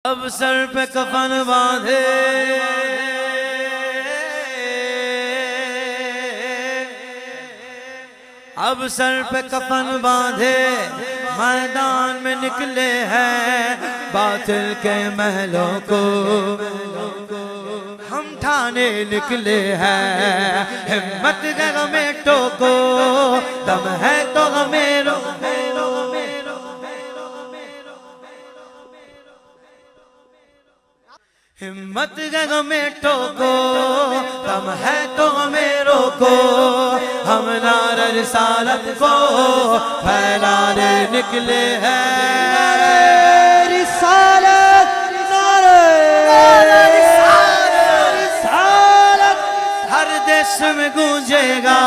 اب سر پہ کفن باندھے اب سر پہ کفن باندھے میدان میں نکلے ہیں باطل کے محلوں کو ہم ٹھانے نکلے ہیں ہمت کے غمیں ٹوکو دم ہے تو غمیں رو ہمت کے غمیں ٹوکو دم ہے تو غمیں روکو ہم نعرہ رسالت کو پھیلانے نکلے ہیں رسالت نعرہ رسالت ہر دیس میں گونجے گا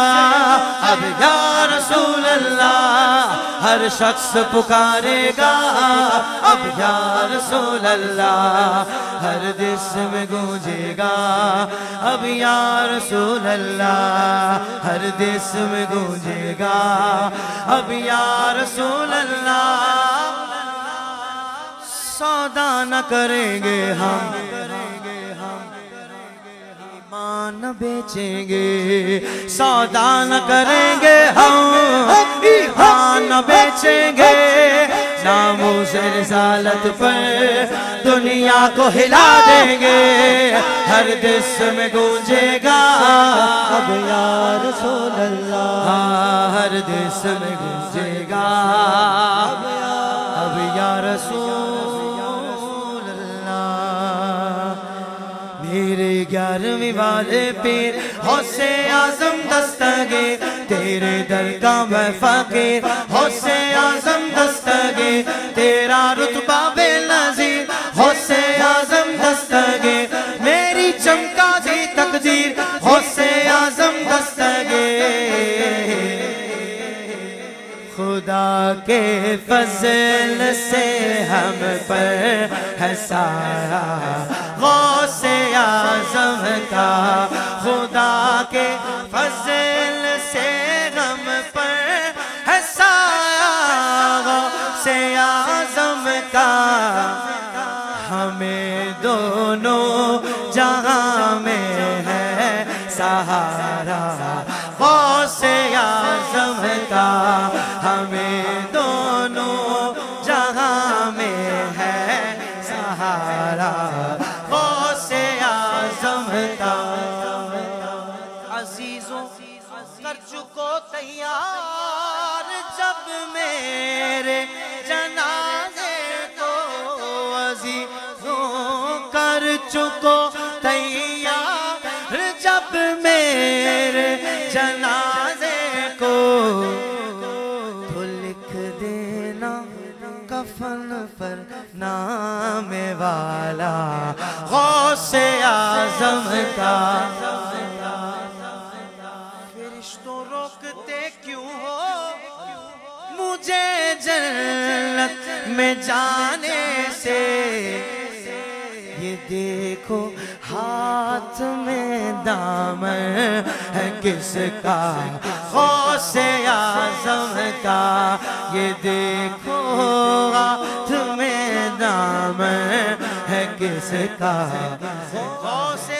اب یا رسول اللہ ہر شخص پکارے گا اب یا رسول اللہ ہر دیس میں گونجے گا اب یا رسول اللہ ہر دیس میں گونجے گا اب یا رسول اللہ سودا نہ کریں گے ہم ایمان نہ بیچیں گے سودا نہ کریں گے ہم ایمان نہ بیچیں گے ناموس رسالت پر دنیا کو ہلا دیں گے ہر دس میں گونجے گا اب یا رسول اللہ ہر دس میں گونجے گا اب یا رسول اللہ میرے 11ویں والے پیر غوث اعظم دستگیر تیرے در کا میں فقیر غوث اعظم دستگیر تیرا رتبہ بے نظیر غوث اعظم دستگیر میری چمکا دی تقدیر غوث اعظم دستگیر خدا کے فضل سے ہم پر ہے سایہ غوث اعظم کا خدا کے فضل سے ہم پر ہے سایہ غوث اعظم کا ہمیں دونوں جہاں میں ہے سہارا غوث اعظم کا ہمیں دونوں جہاں میں ہے سہارا غوث اعظم کا عزیزوں کر چکو تیار جب میرے جنازے کو عزیزوں کر چکو تیار جب میرے جنازے کو تو لکھ دینا کفن پر نام والا غوث اعظم کا فرشتوں روکتے کیوں ہو مجھے جنت میں جانے سے یہ دیکھو ہاتھ میں دامن ہے کس کا غوث اعظم کا یہ دیکھو ہاتھ میں دامن ہے کس کا غوث